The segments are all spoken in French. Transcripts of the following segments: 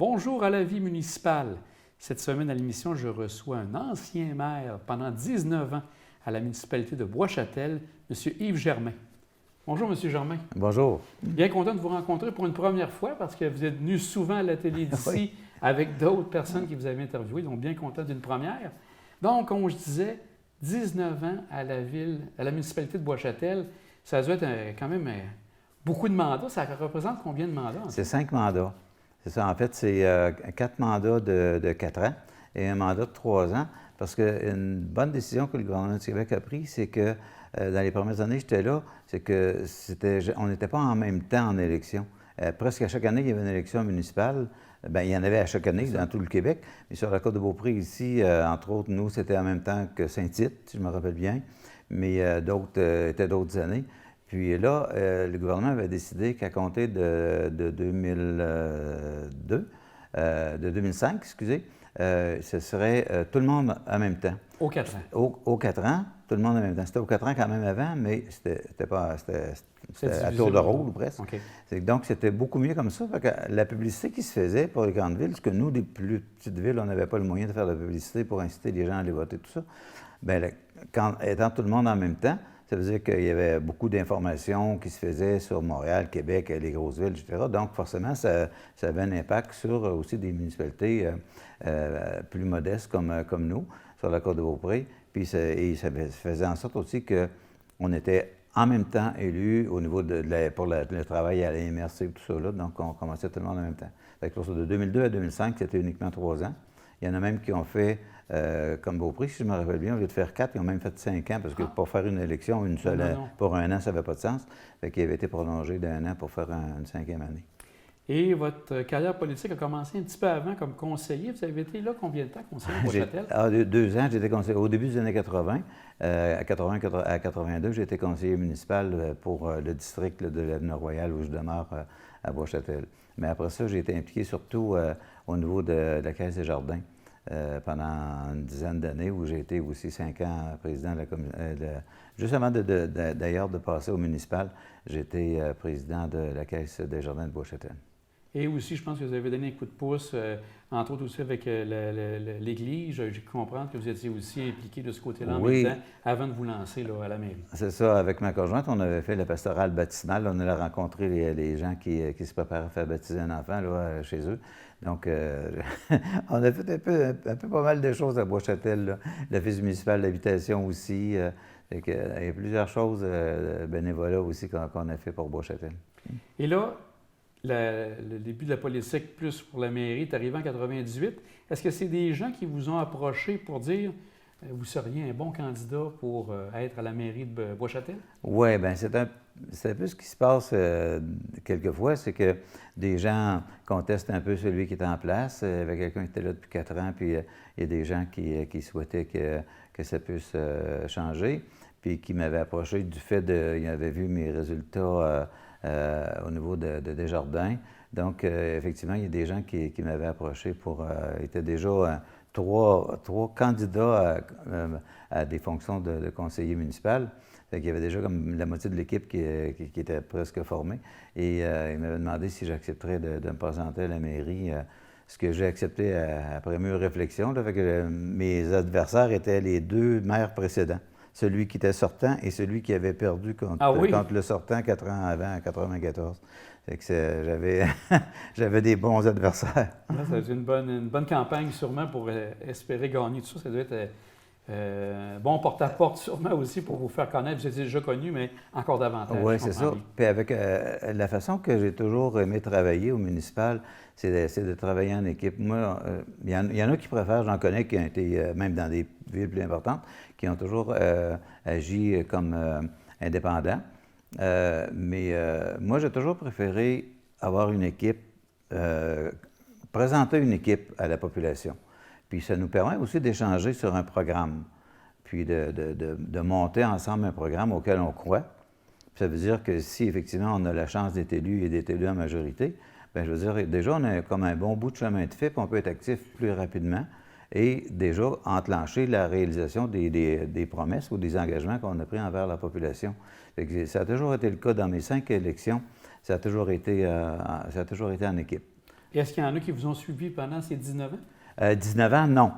Bonjour à la vie municipale. Cette semaine à l'émission, je reçois un ancien maire pendant 19 ans à la municipalité de Bois-Châtel, M. Yves Germain. Bonjour, M. Germain. Bonjour. Bien content de vous rencontrer pour une première fois parce que vous êtes venu souvent à la télé d'ici Oui. avec d'autres personnes qui vous avaient interviewé, donc bien content d'une première. Donc, comme je disais, 19 ans à la municipalité de Bois-Châtel, ça doit être quand même beaucoup de mandats. Ça représente combien de mandats? C'est 5 mandats. C'est ça, en fait, c'est 4 mandats de 4 ans et un mandat de 3 ans. Parce qu'une bonne décision que le gouvernement du Québec a prise, c'est que dans les premières années que j'étais là, on n'était pas en même temps en élection. Presque à chaque année, il y avait une élection municipale. Bien, il y en avait à chaque année dans tout le Québec. Mais sur la Côte-de-Beaupré, ici, entre autres, nous, c'était en même temps que Saint-Tite, si je me rappelle bien. Mais d'autres étaient d'autres années. Puis là, le gouvernement avait décidé qu'à compter de 2005, excusez, ce serait tout le monde en même temps. Aux 4 ans. Aux 4 ans, tout le monde en même temps. C'était aux 4 ans quand même avant, mais c'était à tour de rôle ou presque. Okay. Donc, c'était beaucoup mieux comme ça. Fait que la publicité qui se faisait pour les grandes villes, parce que nous, des plus petites villes, on n'avait pas le moyen de faire de la publicité pour inciter les gens à aller voter, tout ça. Bien, étant tout le monde en même temps, ça veut dire qu'il y avait beaucoup d'informations qui se faisaient sur Montréal, Québec, les grosses villes, etc. Donc, forcément, ça avait un impact sur aussi des municipalités plus modestes comme nous, sur la Côte-de-Beaupré. Puis, ça faisait en sorte aussi qu'on était en même temps élus au niveau pour le travail à la MRC et tout ça, là. Donc, on commençait tout le monde en même temps. Fait que pour ça, de 2002 à 2005, c'était uniquement 3 ans. Il y en a même qui ont fait, comme Beaupré, si je me rappelle bien, au lieu de faire 4, ils ont même fait 5 ans, parce que pour faire une élection, une seule pour un an, ça n'avait pas de sens. Fait qu'il avait été prolongé d'un an pour faire une 5e année. Et votre carrière politique a commencé un petit peu avant comme conseiller. Vous avez été là combien de temps, conseiller à Bois-Châtel? 2 ans, j'étais conseiller. Au début des années 80, à 82, j'ai été conseiller municipal pour le district de l'Avenue Royale où je demeure à Bois-Châtel. Mais après ça, j'ai été impliqué surtout au niveau de la Caisse des Jardins pendant une dizaine d'années, où j'ai été aussi 5 ans président de la commission. Juste avant d'ailleurs de passer au municipal, j'étais président de la Caisse des Jardins de Bois-Châtel. Et aussi, je pense que vous avez donné un coup de pouce, entre autres aussi avec l'Église. J'ai compris que vous étiez aussi impliqué de ce côté-là en même temps, avant de vous lancer là, à la mairie. C'est ça. Avec ma conjointe, on avait fait la pastorale baptismale. On allait rencontrer les gens qui se préparaient à faire baptiser un enfant là, chez eux. Donc, on a fait un peu pas mal de choses à Bois-Châtel. L'office municipal d'habitation aussi. Il y a plusieurs choses bénévolat aussi qu'on a fait pour Bois-Châtel. Et là, le début de la politique plus pour la mairie est arrivé en 98. Est-ce que c'est des gens qui vous ont approché pour dire vous seriez un bon candidat pour être à la mairie de Bois-Châtel? Oui, bien, c'est un peu ce qui se passe quelquefois, c'est que des gens contestent un peu celui qui est en place. Il y avait quelqu'un qui était là depuis 4 ans, puis il y a des gens qui souhaitaient que ça puisse changer, puis qui m'avaient approché du fait ils avaient vu mes résultats au niveau de Desjardins. Donc, effectivement, il y a des gens qui m'avaient approché étaient déjà 3 candidats à des fonctions de conseiller municipal. Fait qu'il y avait déjà comme la moitié de l'équipe qui était presque formée. Et ils m'avaient demandé si j'accepterais de me présenter à la mairie, ce que j'ai accepté après mûre réflexion. Là. Fait que mes adversaires étaient les 2 maires précédents. Celui qui était sortant et celui qui avait perdu contre le sortant 4 ans avant, en 94. Fait que j'avais des bons adversaires. Ça a été une bonne campagne sûrement pour espérer gagner tout ça. Ça doit être bon porte-à-porte sûrement aussi pour vous faire connaître. Vous étiez déjà connu, mais encore davantage. Oui, c'est ça. Puis avec la façon que j'ai toujours aimé travailler au municipal, c'est de travailler en équipe. Moi, il y en a qui préfèrent, j'en connais qui ont été, même dans des villes plus importantes, qui ont toujours agi comme indépendants. Mais moi, j'ai toujours préféré avoir une équipe, présenter une équipe à la population. Puis ça nous permet aussi d'échanger sur un programme, puis de monter ensemble un programme auquel on croit. Puis ça veut dire que si effectivement on a la chance d'être élu et d'être élu en majorité, bien je veux dire, déjà on a comme un bon bout de chemin de fait, puis on peut être actif plus rapidement et déjà enclencher la réalisation des promesses ou des engagements qu'on a pris envers la population. Ça a toujours été le cas dans mes 5 élections, ça a toujours été en équipe. Et est-ce qu'il y en a qui vous ont suivi pendant ces 19 ans? 19 ans, non.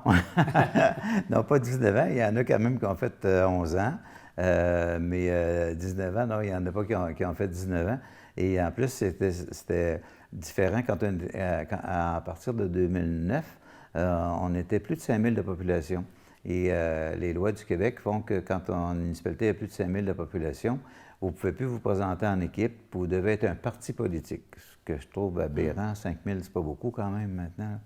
Non, pas 19 ans. Il y en a quand même qui ont fait 11 ans. Mais 19 ans, non, il n'y en a pas qui ont fait 19 ans. Et en plus, c'était différent à partir de 2009, on était plus de 5 000 de population. Et les lois du Québec font que quand une municipalité a plus de 5 000 de population, vous ne pouvez plus vous présenter en équipe, vous devez être un parti politique, ce que je trouve aberrant. 5 000, c'est pas beaucoup quand même maintenant.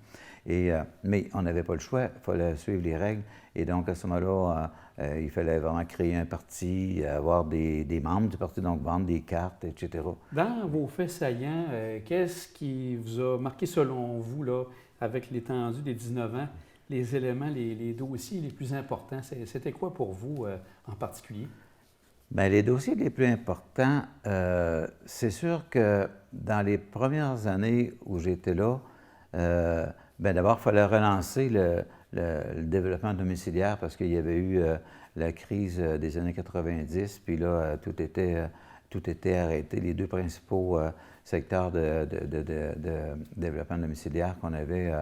Mais on n'avait pas le choix, il fallait suivre les règles. Et donc, à ce moment-là, il fallait vraiment créer un parti, avoir des membres du parti, donc vendre des cartes, etc. Dans vos faits saillants, qu'est-ce qui vous a marqué selon vous, là, avec l'étendue des 19 ans, les éléments, les dossiers les plus importants? C'était quoi pour vous en particulier? Bien, les dossiers les plus importants, c'est sûr que dans les premières années où j'étais là, bien d'abord, il fallait relancer le développement domiciliaire parce qu'il y avait eu la crise des années 90, puis là, tout était arrêté. Les deux principaux secteurs de développement domiciliaire qu'on avait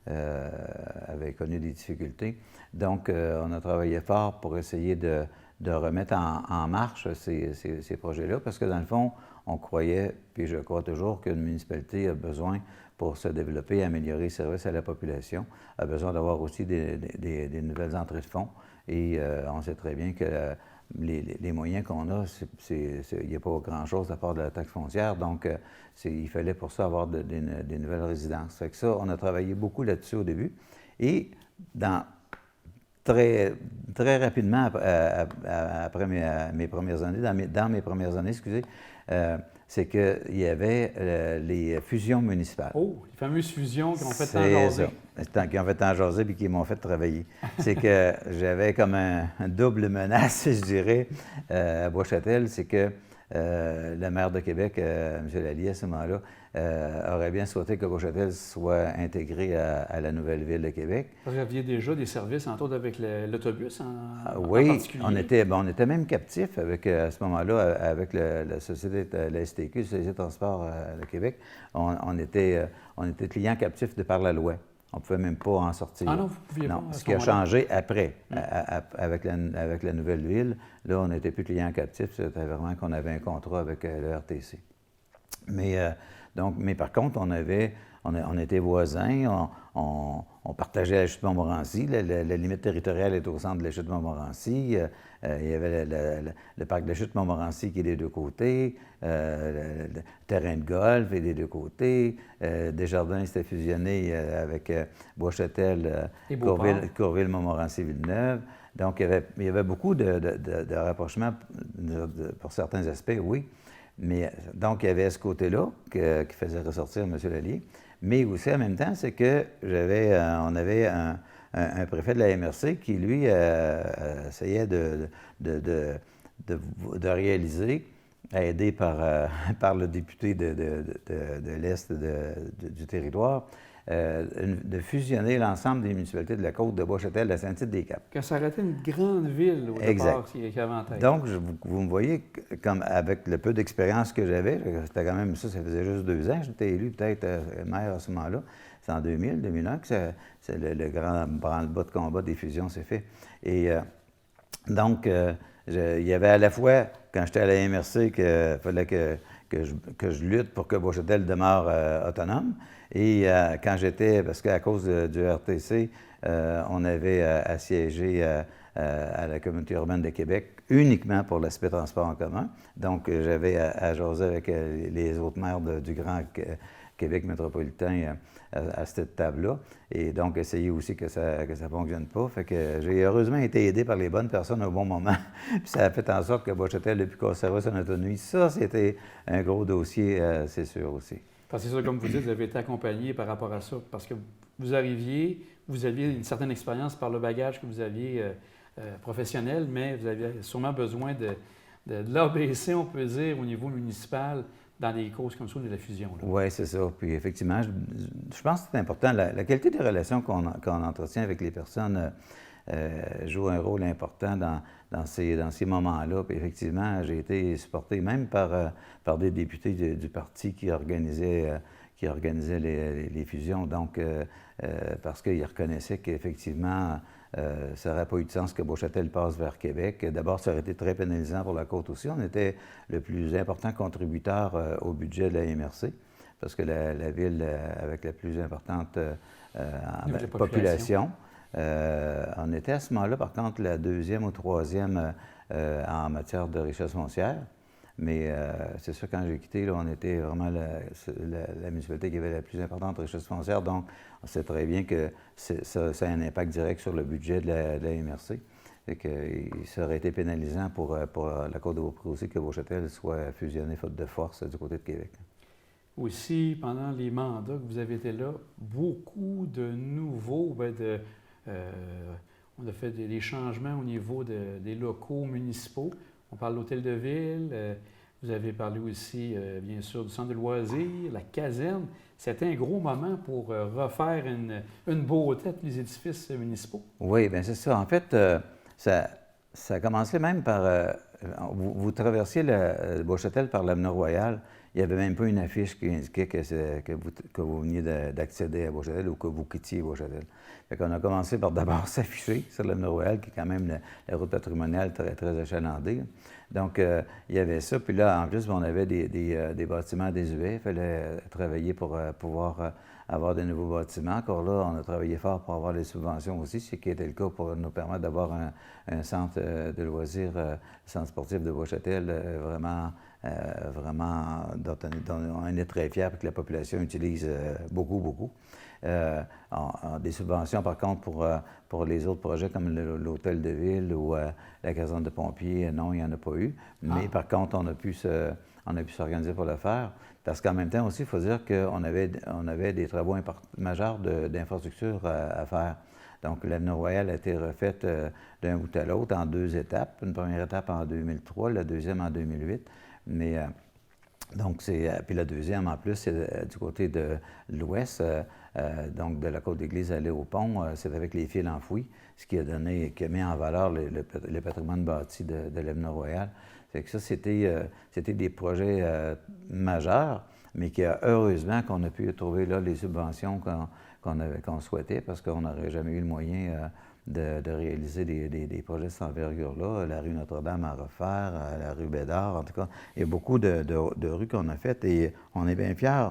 avaient connu des difficultés. Donc, on a travaillé fort pour essayer de remettre en marche ces projets-là, parce que dans le fond, on croyait, puis je crois toujours, qu'une municipalité a besoin, pour se développer et améliorer les services à la population, a besoin d'avoir aussi des nouvelles entrées de fonds. Et on sait très bien que les moyens qu'on a, il n'y a pas grand-chose à part de la taxe foncière, donc il fallait pour ça avoir des nouvelles résidences. Fait que ça, on a travaillé beaucoup là-dessus au début. Et très rapidement, après mes premières années, dans mes premières années, excusez, c'est qu'il y avait les fusions municipales. Oh, les fameuses fusions qui ont fait tant jaser. Qui ont fait tant jaser et qui m'ont fait travailler. C'est que j'avais comme un double menace, je dirais, à Bois-Châtel, c'est que le maire de Québec, M. Lallier, à ce moment-là, aurait bien souhaité que Bois-Châtel soit intégré à la nouvelle ville de Québec. Vous aviez déjà des services, entre autres avec l'autobus en oui, particulier? On était même captifs à ce moment-là avec la société, la STQ, la Société de transport de Québec. On était clients captifs de par la loi. On ne pouvait même pas en sortir. Ah non, vous ne pouviez non, pas. Ce qui a changé après, avec la nouvelle ville, là, on n'était plus clients captifs, c'était vraiment qu'on avait un contrat avec le RTC. Mais par contre, on était voisins, on partageait la chute Montmorency. La limite territoriale est au centre de la chute Montmorency. Il y avait le parc de la chute Montmorency qui est des deux côtés, le terrain de golf est des deux côtés. Desjardins s'était fusionné avec Bois-Châtel, Courville, Montmorency, Villeneuve. Donc, il y avait beaucoup de rapprochements pour certains aspects, oui. Mais donc, il y avait ce côté-là qui faisait ressortir M. Lallier. Mais aussi, en même temps, c'est que on avait un préfet de la MRC qui, lui, essayait de réaliser, aidé par le député de l'Est du territoire, de fusionner l'ensemble des municipalités de la côte de Bois-Châtel à Saint-Tite-des-Caps. Que ça aurait été une grande ville au départ qui avait en tête. Donc, vous me voyez, comme avec le peu d'expérience que j'avais, c'était quand même ça faisait juste 2 ans, j'étais élu peut-être maire à ce moment-là. C'est en 2000, 2001 que c'est le grand branle-bas de combat des fusions s'est fait. Et donc, il y avait à la fois, quand j'étais à la MRC, qu'il fallait que je lutte pour que Bois-Châtel demeure autonome. Et quand j'étais, parce qu'à cause du RTC, on avait assiégé à la communauté urbaine de Québec uniquement pour l'aspect transport en commun. Donc, j'avais à jaser avec les autres maires du Grand Québec métropolitain à cette table-là. Et donc, essayer aussi que ça ne fonctionne pas. Fait que j'ai heureusement été aidé par les bonnes personnes au bon moment. Puis ça a fait en sorte que Bois-Châtel a pu conserver son autonomie. Ça, c'était un gros dossier, c'est sûr aussi. Parce que c'est ça, comme vous dites, vous avez été accompagné par rapport à ça. Parce que vous aviez une certaine expérience par le bagage que vous aviez professionnel, mais vous aviez sûrement besoin de l'ABC, on peut dire, au niveau municipal, dans des causes comme ça de la fusion. Oui, c'est ça. Puis effectivement, je pense que c'est important. La qualité des relations qu'on entretient avec les personnes joue un rôle important dans ces moments-là. Puis effectivement, j'ai été supporté même par des députés du parti qui organisaient qui organisait les fusions. Donc, parce qu'ils reconnaissaient qu'effectivement, ça n'aurait pas eu de sens que Beauchâtel passe vers Québec. D'abord, ça aurait été très pénalisant pour la côte aussi. On était le plus important contributeur au budget de la MRC, parce que la ville avec la plus importante population. On était à ce moment-là, par contre, la deuxième ou troisième en matière de richesse foncière. Mais c'est sûr, quand j'ai quitté, là, on était vraiment la municipalité qui avait la plus importante richesse foncière. Donc, on sait très bien que ça a un impact direct sur le budget de la MRC. Fait que, ça aurait été pénalisant pour la Côte-de-Beaupré aussi que Beauchâtel soit fusionné faute de force du côté de Québec. Aussi, pendant les mandats que vous avez été là, beaucoup de nouveaux, on a fait des changements au niveau des locaux municipaux. On parle de l'hôtel de ville, vous avez parlé aussi, bien sûr, du centre de loisirs, la caserne. C'était un gros moment pour refaire une beauté à tous les édifices municipaux. Oui, bien c'est ça. En fait, ça a commencé même par... vous traversiez le Beauchâtel par l'avenue Royale. Il n'y avait même pas une affiche qui indiquait que vous veniez d'accéder à Beauchâtel ou que vous quittiez Beauchâtel. Fait qu'on a commencé par d'abord s'afficher sur l'avenue Royale, qui est quand même la route patrimoniale très, très achalandée. Donc, il y avait ça. Puis là, en plus, on avait des bâtiments désuets. Il fallait travailler pour pouvoir avoir de nouveaux bâtiments. Encore là, on a travaillé fort pour avoir les subventions aussi, ce qui était le cas pour nous permettre d'avoir un centre de loisirs, le centre sportif de Beauchâtel, vraiment dont on est très fiers et que la population utilise beaucoup, beaucoup. Des subventions, par contre, pour les autres projets comme l'hôtel de ville ou la caserne de pompiers, non, il n'y en a pas eu. Mais par contre, on a pu s'organiser pour le faire. Parce qu'en même temps aussi, il faut dire qu'on avait des travaux majeurs d'infrastructure à faire. Donc, l'avenue Royale a été refaite d'un bout à l'autre en 2 étapes. Une première étape en 2003, la deuxième en 2008. Mais donc, puis la deuxième, en plus, c'est du côté de l'ouest, donc de la Côte-d'Église à Léopont, c'est avec les fils enfouis, ce qui a mis en valeur le patrimoine bâti de l'avenue Royale. C'est que ça, c'était des projets majeurs, mais heureusement qu'on a pu trouver là les subventions qu'on souhaitait, parce qu'on n'aurait jamais eu le moyen de réaliser des projets de cette envergure-là. La rue Notre-Dame à refaire, la rue Bédard, en tout cas. Il y a beaucoup de rues qu'on a faites et on est bien fiers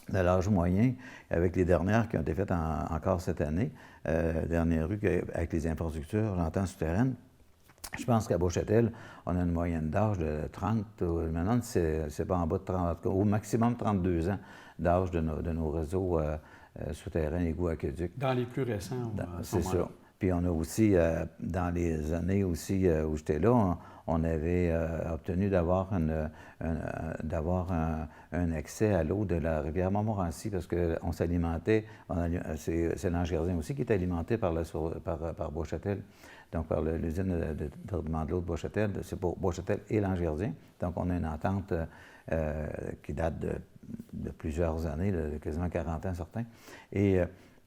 de l'âge moyen avec les dernières qui ont été faites encore cette année. Dernière rue avec les infrastructures, l'entente souterraine. Je pense qu'à Beauchâtel, on a une moyenne d'âge de 30, maintenant, c'est pas en bas de 30, au maximum 32 ans d'âge de nos réseaux souterrains, égouts, aqueducs. Dans les plus récents, c'est ça. Puis on a aussi, dans les années aussi où j'étais là, on avait obtenu d'avoir un accès à l'eau de la rivière Montmorency parce qu'on s'alimentait, c'est l'Ange-Gardien aussi qui est alimenté par Beauchâtel, donc par l'usine de traitement de l'eau de Beauchâtel, c'est pour Beauchâtel et l'Ange-Gardien. Donc on a une entente qui date de plusieurs années, de quasiment 40 ans certains. Et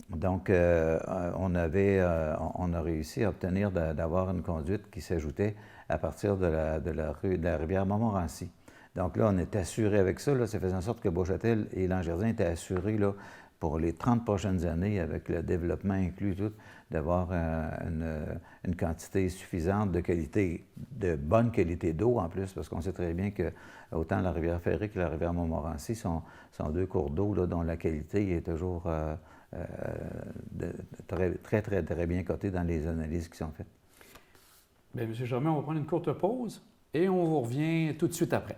donc, on a réussi à obtenir d'avoir une conduite qui s'ajoutait à partir de la rivière Montmorency. Donc là, on est assuré avec ça. Là, ça faisait en sorte que Beauchâtel et l'Ange-Gardien étaient assurés là, pour les 30 prochaines années, avec le développement inclus, tout, d'avoir une quantité suffisante de qualité, de bonne qualité d'eau en plus, parce qu'on sait très bien que autant la rivière Ferré que la rivière Montmorency sont 2 cours d'eau là, dont la qualité est toujours très, très, très bien cotée dans les analyses qui sont faites. Bien, M. Germain, on va prendre une courte pause et on vous revient tout de suite après.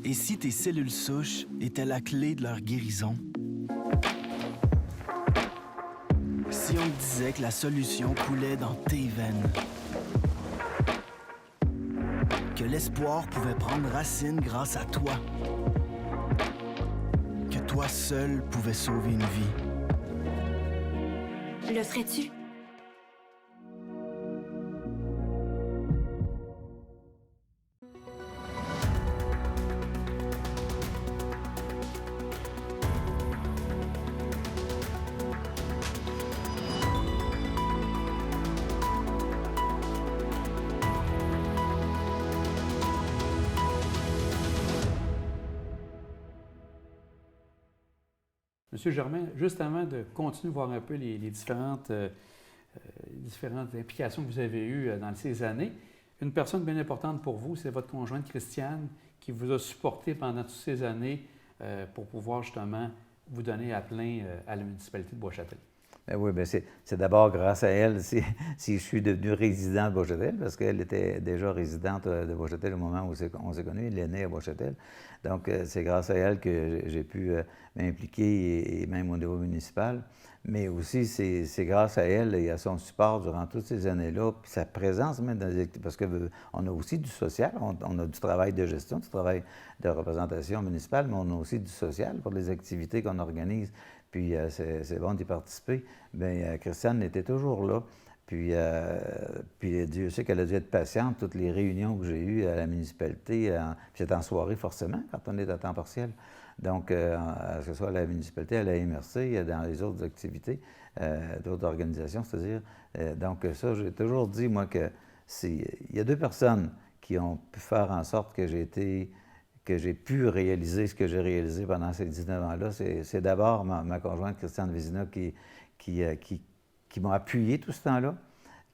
Et si tes cellules souches étaient la clé de leur guérison? Si on te disait que la solution coulait dans tes veines? Que l'espoir pouvait prendre racine grâce à toi? Que toi seul pouvais sauver une vie? Le ferais-tu? Monsieur Germain, juste avant de continuer de voir un peu les différentes implications que vous avez eues dans ces années, une personne bien importante pour vous, c'est votre conjointe Christiane qui vous a supporté pendant toutes ces années pour pouvoir justement vous donner à plein à la municipalité de Bois-Châtel. Ben oui, ben c'est d'abord grâce à elle si je suis devenu résident de Bois-Châtel, parce qu'elle était déjà résidente de Bois-Châtel au moment où on s'est connus. Elle est née à Bois-Châtel. Donc, c'est grâce à elle que j'ai pu m'impliquer, et même au niveau municipal. Mais aussi, c'est grâce à elle et à son support durant toutes ces années-là, puis sa présence même dans les activités, parce qu'on a aussi du social, on a du travail de gestion, du travail de représentation municipale, mais on a aussi du social pour les activités qu'on organise. Puis c'est bon d'y participer. Bien, Christiane était toujours là. Puis Dieu sait qu'elle a dû être patiente. Toutes les réunions que j'ai eues à la municipalité, puis c'est en soirée forcément, quand on est à temps partiel. Donc, que ce soit à la municipalité, à la MRC, dans les autres activités, d'autres organisations, c'est-à-dire. Donc ça, j'ai toujours dit, moi, il y a deux personnes qui ont pu faire en sorte que j'ai pu réaliser ce que j'ai réalisé pendant ces 19 ans-là. C'est d'abord ma conjointe Christiane Vézina qui m'a appuyé tout ce temps-là,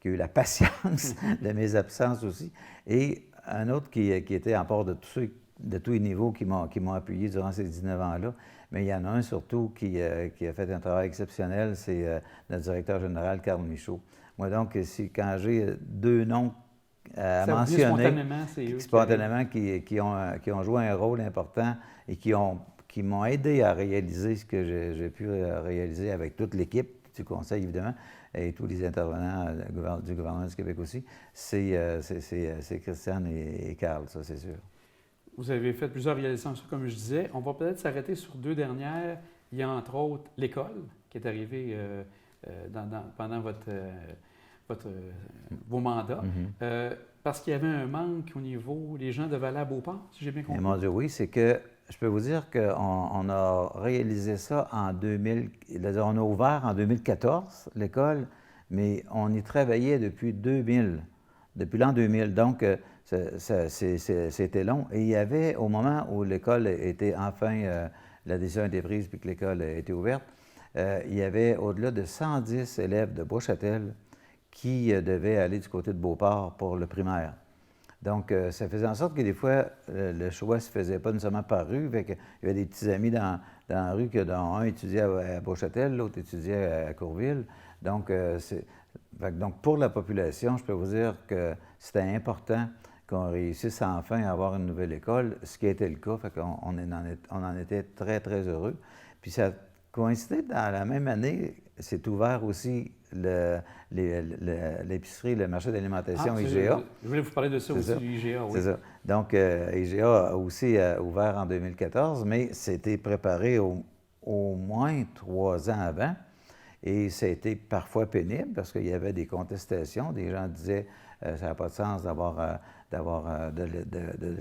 qui a eu la patience de mes absences aussi, et un autre qui était en part de tous les niveaux qui m'ont appuyé durant ces 19 ans-là. Mais il y en a un surtout qui a fait un travail exceptionnel, c'est notre directeur général, Carl Michaud. Moi donc, quand j'ai deux noms à mentionner, spontanément, qui ont joué un rôle important et qui m'ont aidé à réaliser ce que j'ai pu réaliser avec toute l'équipe du Conseil, évidemment, et tous les intervenants du gouvernement du Québec aussi, c'est Christiane et Carl, ça, c'est sûr. Vous avez fait plusieurs réalisations, comme je disais. On va peut-être s'arrêter sur deux dernières. Il y a entre autres l'école qui est arrivée pendant vos mandats, parce qu'il y avait un manque au niveau, les gens devaient aller à Beauport, si j'ai bien compris. Et mon Dieu, oui, c'est que je peux vous dire qu'on a réalisé ça en 2000, on a ouvert en 2014, l'école, mais on y travaillait depuis 2000, depuis l'an 2000, donc c'était long. Et il y avait, au moment où l'école était enfin, la décision a été prise puis que l'école a été ouverte, il y avait au-delà de 110 élèves de Bois-Châtel qui devaient aller du côté de Beauport pour le primaire. Donc, ça faisait en sorte que des fois, le choix ne se faisait pas nécessairement par rue. Il y avait des petits amis dans la rue dont un étudiait à Bois-Châtel, l'autre étudiait à Courville. Donc, pour la population, je peux vous dire que c'était important qu'on réussisse enfin à avoir une nouvelle école, ce qui a été le cas. Fait qu'on en était très, très heureux. Puis ça coïncidait dans la même année, c'est ouvert aussi l'épicerie, le marché d'alimentation IGA. Je voulais vous parler de ça aussi, du IGA, oui. C'est ça. Donc, IGA a aussi ouvert en 2014, mais c'était préparé au moins 3 ans avant. Et ça a été parfois pénible parce qu'il y avait des contestations. Des gens disaient ça n'a pas de sens de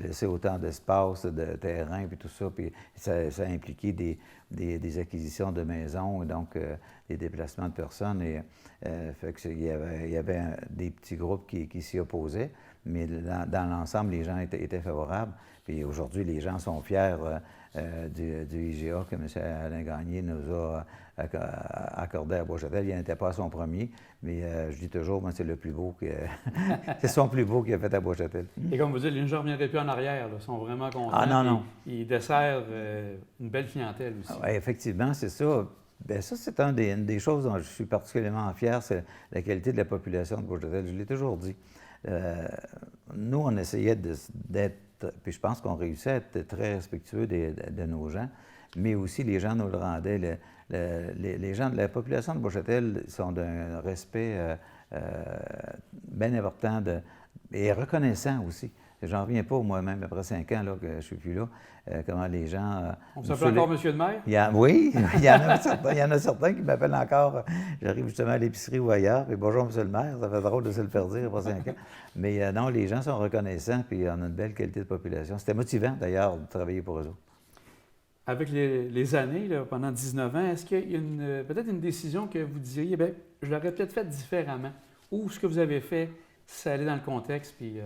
laisser autant d'espace, de terrain, puis tout ça. Puis ça a impliqué des acquisitions de maisons, et donc des déplacements de personnes. Et fait que il y avait des petits groupes qui s'y opposaient, mais dans l'ensemble, les gens étaient favorables. Puis aujourd'hui, les gens sont fiers du IGA que M. Alain Gagné nous a accordé à Bois-Châtel. Il n'était pas son premier, mais je dis toujours, moi, c'est le plus beau c'est son plus beau qu'il a fait à Bois-Châtel. Et comme vous dites, les gens ne reviendraient plus en arrière. Ils sont vraiment contents. Ah non. Ils desservent une belle clientèle aussi. Ah, ouais, effectivement, c'est ça. Bien, ça, c'est une des choses dont je suis particulièrement fier, c'est la qualité de la population de Bois-Châtel. Je l'ai toujours dit. Nous, on essayait d'être, puis je pense qu'on réussit à être très respectueux de nos gens, mais aussi les gens nous le rendaient. Les gens de la population de Bois-Châtel sont d'un respect bien important et reconnaissant aussi. J'en reviens pas moi-même après 5 ans là, que je ne suis plus là, comment les gens... On s'appelle encore Monsieur le maire? Oui, il y en a certains qui m'appellent encore. J'arrive justement à l'épicerie ou ailleurs, puis bonjour Monsieur le maire, ça fait drôle de se le faire dire après 5 ans. Mais non, les gens sont reconnaissants, puis on a une belle qualité de population. C'était motivant d'ailleurs de travailler pour eux autres. Avec les années, là, pendant 19 ans, est-ce qu'il y a peut-être une décision que vous diriez, bien, je l'aurais peut-être fait différemment, ou ce que vous avez fait, ça allait dans le contexte, puis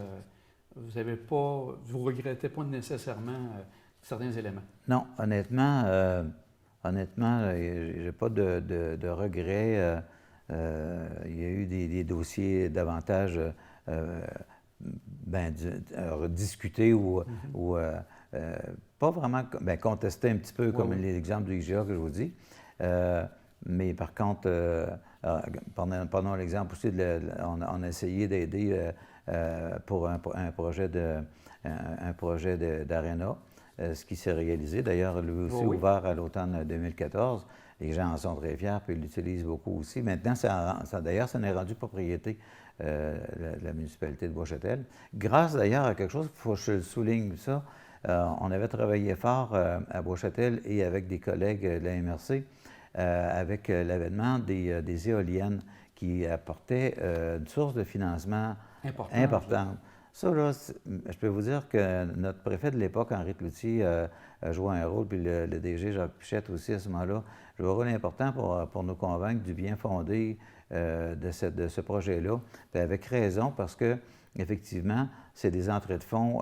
vous ne regrettez pas nécessairement certains éléments? Non, honnêtement, honnêtement, je n'ai pas de regrets. Il y a eu des dossiers davantage discutés ou pas vraiment contestés un petit peu, comme l'exemple du IGA que je vous dis. Mais par contre, prenons l'exemple aussi, on a essayé d'aider pour un projet d'aréna, ce qui s'est réalisé. D'ailleurs, lui aussi ouvert à l'automne 2014. Les gens en sont très fiers, puis ils l'utilisent beaucoup aussi. Maintenant, d'ailleurs, ça n'est rendu propriété la municipalité de Bois-Châtel. Grâce d'ailleurs à quelque chose, il faut que je le souligne ça, on avait travaillé fort à Bois-Châtel et avec des collègues de la MRC avec l'avènement des éoliennes qui apportaient une source de financement importante. Ça, là, je peux vous dire que notre préfet de l'époque, Henri Cloutier, a joué un rôle, puis le DG Jacques Pichette aussi à ce moment-là, joué un rôle important pour nous convaincre du bien fondé de ce projet-là. Puis avec raison, parce que effectivement, c'est des entrées de fonds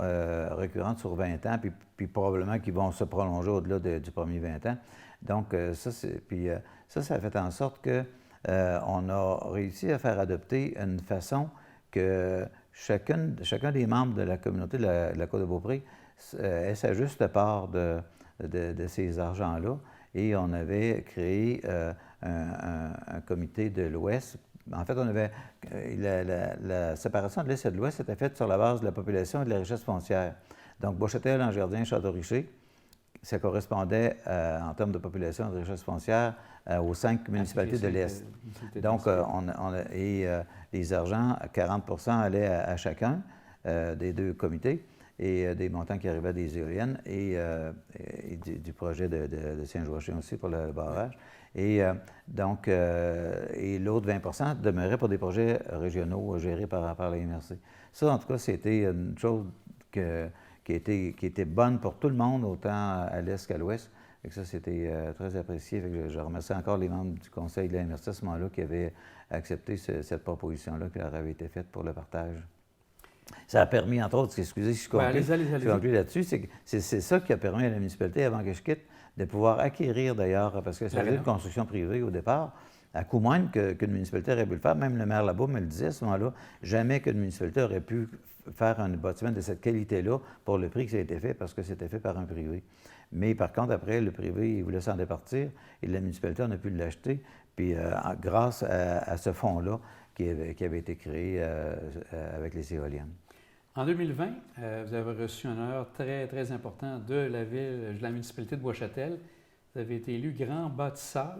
récurrentes sur 20 ans, puis probablement qui vont se prolonger au-delà du premier 20 ans. Donc, ça a fait en sorte que on a réussi à faire adopter une façon que chacun des membres de la communauté de la Côte-de-Beaupré ait sa juste part de ces argents-là. Et on avait créé un comité de l'Ouest. En fait, on avait la séparation de l'Est et de l'Ouest était faite sur la base de la population et de la richesse foncière. Donc, Bois-Châtel, Langevin, Château-Richer, ça correspondait, en termes de population et de richesse foncière, aux 5 municipalités de l'Est. Donc, les argents, 40 allaient à chacun des deux comités, et des montants qui arrivaient des éoliennes et du projet de Saint-Joachim aussi pour le barrage. Et l'autre 20 demeurait pour des projets régionaux gérés par la MRC. Ça, en tout cas, c'était une chose qui était bonne pour tout le monde, autant à l'Est qu'à l'Ouest. Et ça, c'était très apprécié. Fait que je remercie encore les membres du conseil de la MRC à ce moment-là qui avaient accepté cette proposition-là qui leur avait été faite pour le partage. Ça a permis, entre autres, excusez si je conclue là-dessus, c'est ça qui a permis à la municipalité, avant que je quitte, de pouvoir acquérir d'ailleurs, parce que c'était une construction privée au départ, à coût moindre qu'une municipalité aurait pu le faire. Même le maire là-bas me le disait à ce moment-là, jamais qu'une municipalité aurait pu faire un bâtiment de cette qualité-là pour le prix que ça a été fait, parce que c'était fait par un privé. Mais par contre, après, le privé, il voulait s'en départir, et la municipalité, on a pu l'acheter, puis grâce à ce fonds-là qui avait été créé avec les éoliennes. En 2020, vous avez reçu un honneur très, très important de la municipalité de Bois-Châtel. Vous avez été élu grand bâtisseur.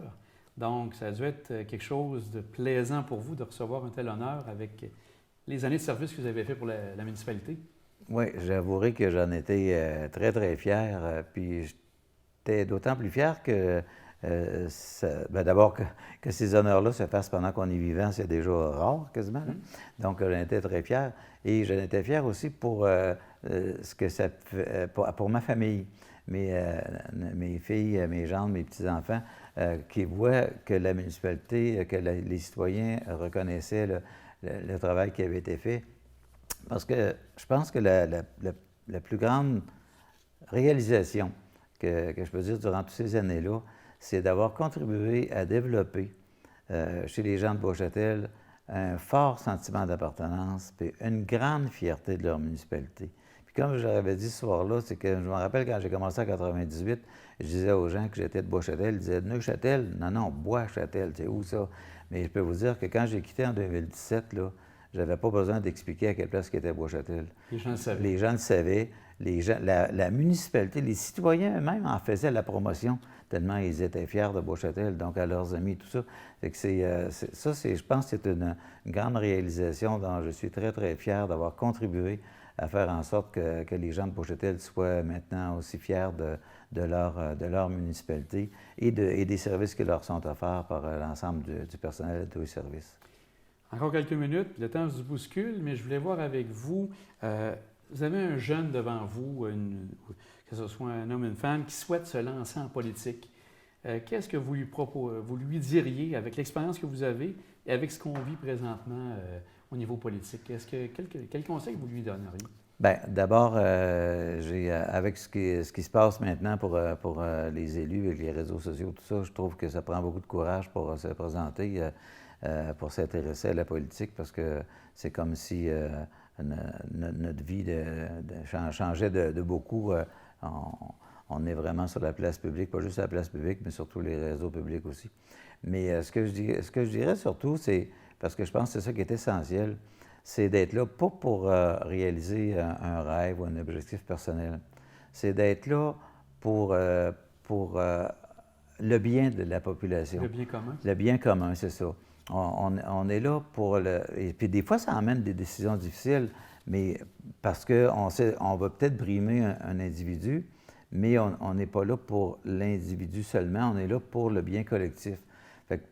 Donc, ça a dû être quelque chose de plaisant pour vous de recevoir un tel honneur avec les années de service que vous avez fait pour la municipalité. Oui, j'avouerai que j'en étais très, très fier. Puis j'étais d'autant plus fier que, d'abord, que ces honneurs-là se fassent pendant qu'on est vivant, c'est déjà rare quasiment. Donc, j'en étais très fier. Et j'en étais fier aussi pour ce que ça fait pour ma famille, mes filles, mes gendres, mes petits-enfants, qui voient que la municipalité, que les citoyens reconnaissaient le travail qui avait été fait. Parce que je pense que la plus grande réalisation que je peux dire durant toutes ces années-là, c'est d'avoir contribué à développer chez les gens de Bois-Châtel un fort sentiment d'appartenance et une grande fierté de leur municipalité. Puis comme je l'avais dit ce soir-là, c'est que je me rappelle quand j'ai commencé en 98, je disais aux gens que j'étais de Bois-Châtel, ils disaient « Neuchâtel? » Non, Bois-Châtel, c'est où ça? Mais je peux vous dire que quand j'ai quitté en 2017, là, je n'avais pas besoin d'expliquer à quelle place qu'était Bois-Châtel. Les gens le savaient. Les gens le savaient. La municipalité, les citoyens eux-mêmes en faisaient la promotion, tellement ils étaient fiers de Bois-Châtel, donc à leurs amis, tout ça. Je pense que c'est une grande réalisation dont je suis très, très fier d'avoir contribué à faire en sorte que les gens de Bois-Châtel soient maintenant aussi fiers de leur municipalité et des services qui leur sont offerts par l'ensemble du personnel de tous les services. Encore quelques minutes, le temps se bouscule, mais je voulais voir avec vous, vous avez un jeune devant vous, que ce soit un homme ou une femme, qui souhaite se lancer en politique. Qu'est-ce que vous lui diriez avec l'expérience que vous avez et avec ce qu'on vit présentement au niveau politique? Quel conseil vous lui donneriez? Bien, d'abord, avec ce qui se passe maintenant pour les élus et les réseaux sociaux, tout ça, je trouve que ça prend beaucoup de courage pour se présenter, pour s'intéresser à la politique, parce que c'est comme si notre vie changeait de beaucoup. On est vraiment sur la place publique, pas juste la place publique, mais surtout les réseaux publics aussi. Mais ce que je dirais surtout, c'est, parce que je pense que c'est ça qui est essentiel, c'est d'être là, pas pour réaliser un rêve ou un objectif personnel. C'est d'être là pour le bien de la population. Le bien commun. Le bien commun, c'est ça. On est là pour le... Et puis des fois, ça amène des décisions difficiles, mais parce qu'on va peut-être brimer un individu, mais on n'est pas là pour l'individu seulement, on est là pour le bien collectif. Fait que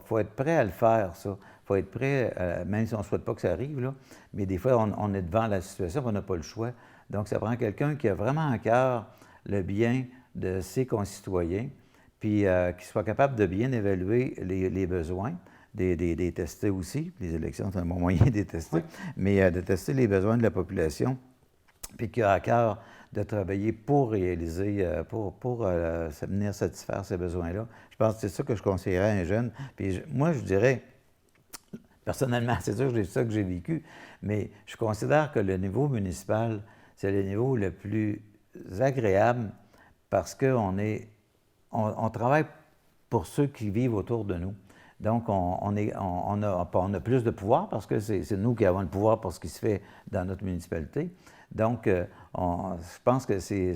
faut être prêt à le faire, ça. Il faut être prêt, même si on ne souhaite pas que ça arrive, là, mais des fois, on est devant la situation, on n'a pas le choix. Donc, ça prend quelqu'un qui a vraiment à cœur le bien de ses concitoyens, puis qui soit capable de bien évaluer les besoins, des tester aussi. Les élections, c'est un bon moyen de les tester, oui. Mais de tester les besoins de la population, puis qui a à cœur de travailler pour réaliser, pour venir satisfaire ces besoins-là. Je pense que c'est ça que je conseillerais à un jeune. Puis moi, je dirais, personnellement, c'est sûr que c'est ça que j'ai vécu, mais je considère que le niveau municipal, c'est le niveau le plus agréable parce qu'on travaille pour ceux qui vivent autour de nous. Donc, on a plus de pouvoir parce que c'est nous qui avons le pouvoir pour ce qui se fait dans notre municipalité. Donc, je pense que c'est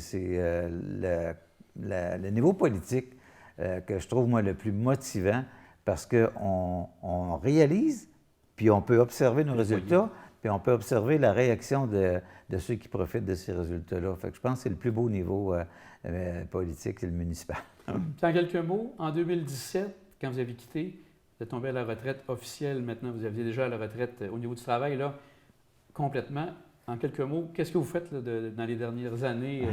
le niveau politique que je trouve, moi, le plus motivant parce qu'on réalise, puis on peut observer nos résultats, puis on peut observer la réaction de ceux qui profitent de ces résultats-là. Fait que je pense que c'est le plus beau niveau politique, c'est le municipal. Puis en quelques mots, en 2017, quand vous avez quitté, vous êtes tombé à la retraite officielle. Maintenant, vous aviez déjà à la retraite au niveau du travail, là, complètement. En quelques mots, qu'est-ce que vous faites là, dans les dernières années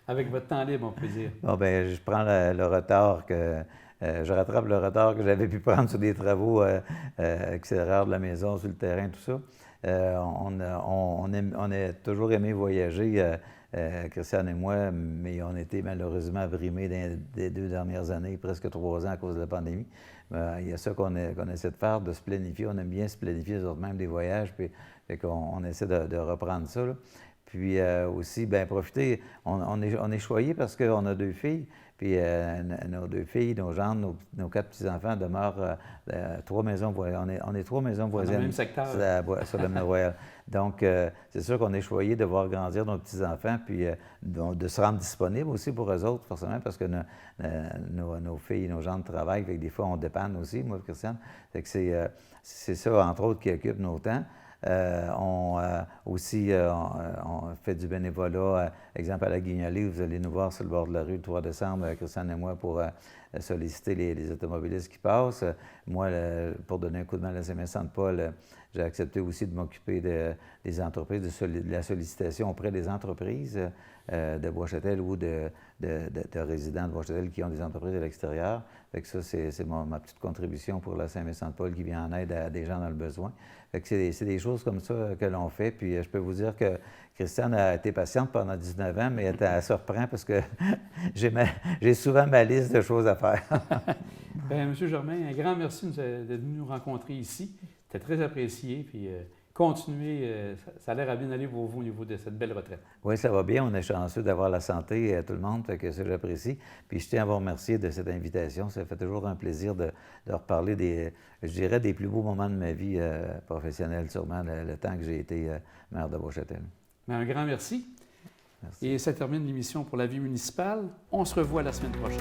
avec votre temps libre, on peut dire? Bon, bien, je prends le retard je rattrape le retard que j'avais pu prendre sur des travaux extérieurs de la maison, sur le terrain, tout ça. On a toujours aimé voyager, Christiane et moi, mais on était malheureusement brimés des 2 dernières années, presque 3 ans à cause de la pandémie. Il y a ça qu'on essaie de faire, de se planifier. On aime bien se planifier sur même des voyages, puis on essaie de reprendre ça, là. Puis aussi, bien, profiter. On est choyés parce qu'on a 2 filles. Puis nos 2 filles, nos gendres, nos 4 petits-enfants demeurent 3 maisons voisines. On est 3 maisons voisines. Dans le même secteur. Sur le Royal. Donc, c'est sûr qu'on est choyés de voir grandir nos petits-enfants, puis de se rendre disponible aussi pour eux autres, forcément, parce que nos filles et nos gendres travaillent. Fait que des fois, on dépanne aussi, moi, Christiane. Fait que c'est ça, entre autres, qui occupe nos temps. On fait du bénévolat, exemple à la Guignolée, vous allez nous voir sur le bord de la rue le 3 décembre, Christiane et moi, pour solliciter les automobilistes qui passent. Moi, pour donner un coup de main à la Saint-Saint-Paul, j'ai accepté aussi de m'occuper des entreprises, de la sollicitation auprès des entreprises de Bois-Châtel ou de résidents de Bois-Châtel qui ont des entreprises à l'extérieur. Fait que ça, c'est ma petite contribution pour la Saint-Vincent-de-Paul qui vient en aide à des gens dans le besoin. Fait que c'est des choses comme ça que l'on fait. Puis je peux vous dire que Christiane a été patiente pendant 19 ans, mais elle surprend parce que j'ai souvent ma liste de choses à faire. Bien, M. Germain, un grand merci d'être venu nous rencontrer ici. C'était très apprécié. Puis continuez, ça a l'air à bien aller pour vous au niveau de cette belle retraite. Oui, ça va bien. On est chanceux d'avoir la santé, tout le monde, fait que ça, j'apprécie. Puis je tiens à vous remercier de cette invitation. Ça fait toujours un plaisir de reparler je dirais, des plus beaux moments de ma vie professionnelle, sûrement, le temps que j'ai été maire de Bois-Châtel. Bien, un grand merci. Merci. Et ça termine l'émission pour la vie municipale. On se revoit la semaine prochaine.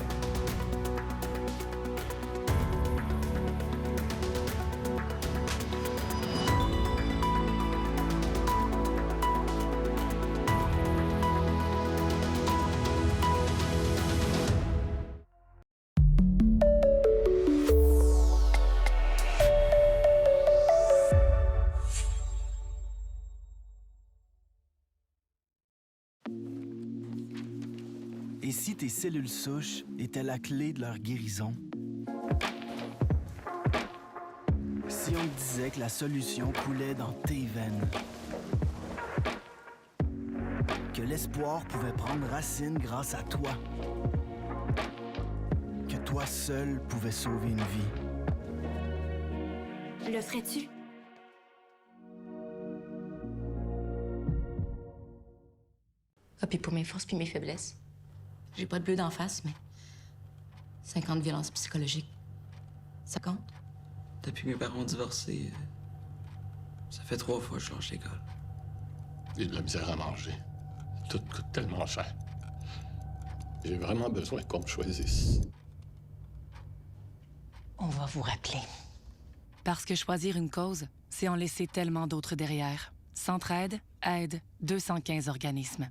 Et si tes cellules souches étaient la clé de leur guérison? Si on te disait que la solution coulait dans tes veines? que l'espoir pouvait prendre racine grâce à toi. Que toi seul pouvais sauver une vie. Le ferais-tu? Ah, puis pour mes forces puis mes faiblesses. J'ai pas de bleu d'en face, mais 50 violences psychologiques. Ça compte? Depuis que mes parents ont divorcé, ça fait 3 fois que je lâche l'école. J'ai de la misère à manger. Tout coûte tellement cher. J'ai vraiment besoin qu'on me choisisse. On va vous rappeler. Parce que choisir une cause, c'est en laisser tellement d'autres derrière. Centraide, aide, 215 organismes.